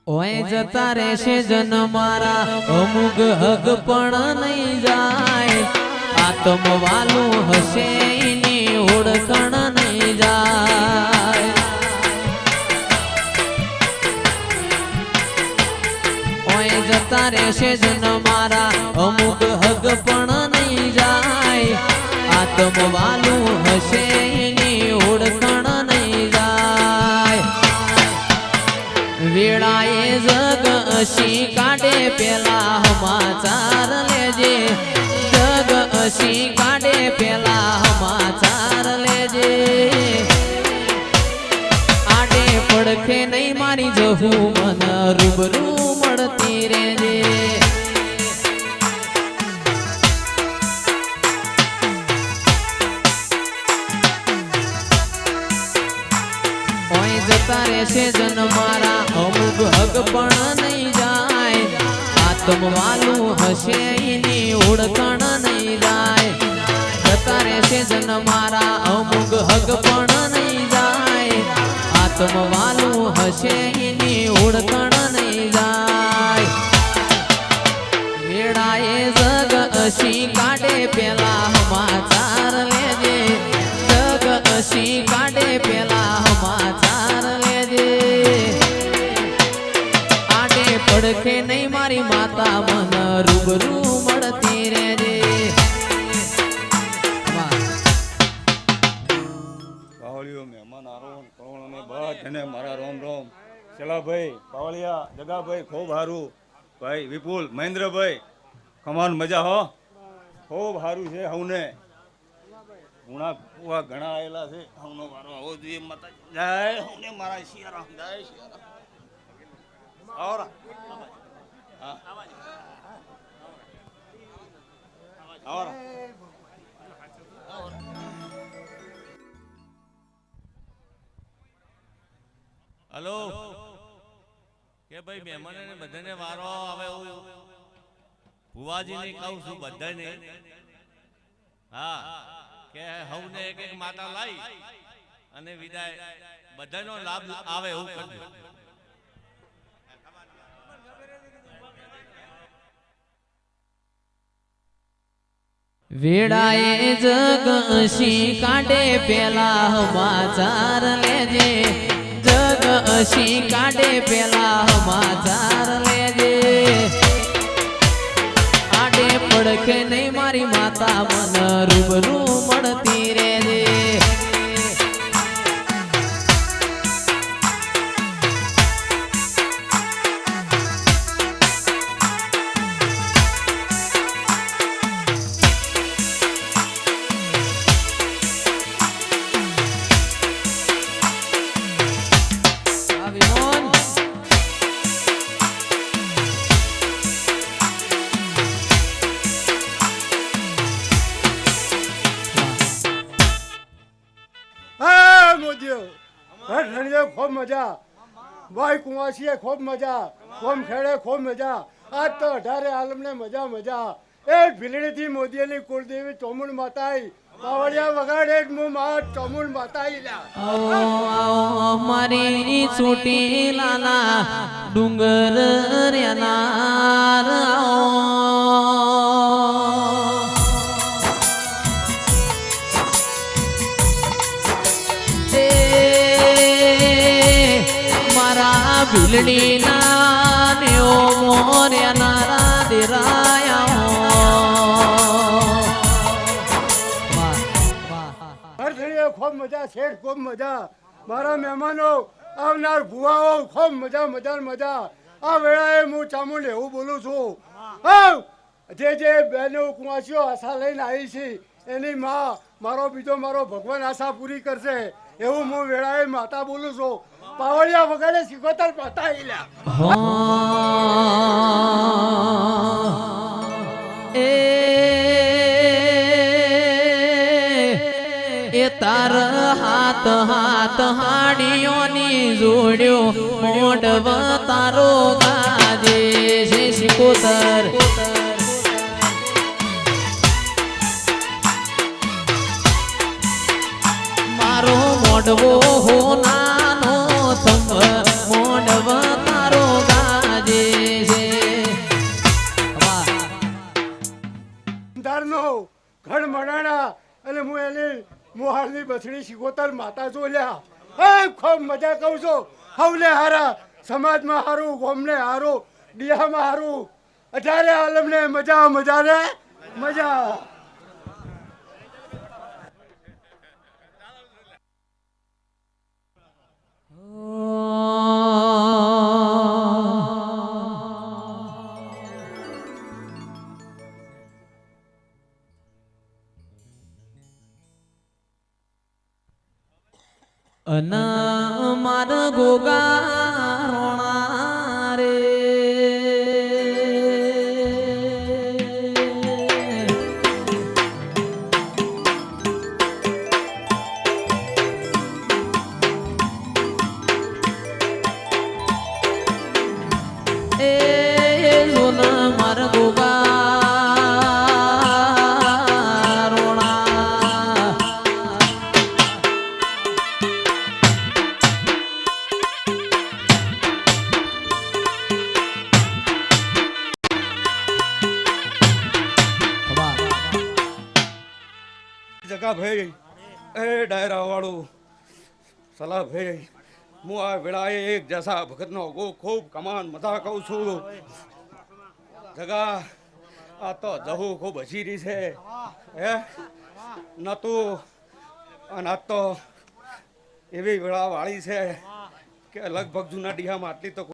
ઓય જતા રહેશે જન મારા અમુક હગ પણ નહીં જાય આત્મ વાલું હશે એની ઓળખણ નહીં જાય ઓય જતા રહેશે જન મારા અમુક હગ પણ નહીં જાય આત્મ વાલું હશે એની ઓળખણ નહીં જાય વેળાએ જગ અશી કાઢે પેલા સમાચાર લેજે જગ અશી કાઢે પેલા સમાચાર લેજે આડે પડખે નહીં મારી જહું મન રૂબરૂ મળતી રેજે જતા રહેશે જન મારા અમુક હગ પણ નહીં જાય આત્મ વાલું હશે એની ઓળખણ નહીં જાય જતા રહેશે જન મારા અમુક હગ પણ નહીં જાય આત્મ વાલું હશે એની ઓળખણ નહીં જાય વેળાએ જગ અશી કાઢે પેલા સમાચાર લેજે જગ અશી કાઢે પેલા સમાચાર પડખે નહીં મારી માતા મન રૂબરૂ મળતી રેજે પાવળીઓ મહેમાન આરોન કોણ બધાને મારા રોમ રોમ શેલાભાઈ પાવળિયા જગાભાઈ ખૂબ સારું ભાઈ વિપુલ મહેન્દ્રભાઈ કમાન મજા હો ખૂબ સારું છે હવને ગુણા ઘણા આવેલા છે હવનો મારો આવો જોઈએ માતા જય હવને મારા શિયારામ જય શિયારામ Ahora. Ahora. હલો કે ભાઈ મહેમાનને બધાને વારો આવે ભુવાજીને કહું છું બધાને હા કે હવને એક એક માતા લાઈ અને વિદાય બધાનો લાભ આવે એવું કરજો વેળાએ જગ અશી કાઢે પેલા સમાચાર લેજે જગ અશી કાઢે પેલા સમાચાર લેજે આડે પડખે નહીં મારી માતા મન રૂબરૂ મળતી રેજે ખૂબ મજા ભાઈ કુંવાસીએ ખૂબ મજા કોમ ખેડે ખૂબ મજા આજ તો 18 આલમને મજા મજા એ ભીલડીથી મોદીની કુળદેવી ચોમુંડ માતા પાવડિયા વગાડે હું માં ચોમુંડ માતા મારી છોટી લાલા ડુંગર રેનાર ભીલડી ના ને ઓ મોર્યા નારા દેરાયા ખૂબ મજા શેઠ ખૂબ મજા મારા મહેમાનો આવનાર ભુવાઓ ખૂબ મજા મજા મજા આ વેળાએ હું ચામુંડ એવું બોલું છું જે બહેનો કુંવાસીઓ આશા લઈને આવી છે એની માં મારો બીજો મારો ભગવાન આશા પૂરી કરશે એવું હું વેળાએ માતા બોલું છું પાવડિયા વગાડે સિકોતર માતા એ તાર હાથ હાથ હાડીઓની જોડ્યો મોઢવ તારો ગાજે છે સિકોતર મારો મોઢવો હો નાનો થંભ મોઢવ તારો ગા બછડી શિકોતર માતા જો લ્યા હે ખૂબ મજા કહું છું હવલે હારા સમાજમાં હારું ગોમને હારું ડિયામાં હારું અઢારે આલમને મજા મજા રે મજા અના માર ગોગા રોણા રે એ સોના માર ગોગા જગા ભાઈ એ ડાયરા વાળું સલાહ ભાઈ હું આ વેળાએ એક જસા ભગતનો ખૂબ કમાન મજા કહું છું જગા આ તો જહુ ખૂબ હસી રહી છે હે નતું અને આ તો એવી વેળા વાળી છે કે લગભગ જૂના ડીહામાં આટલી તો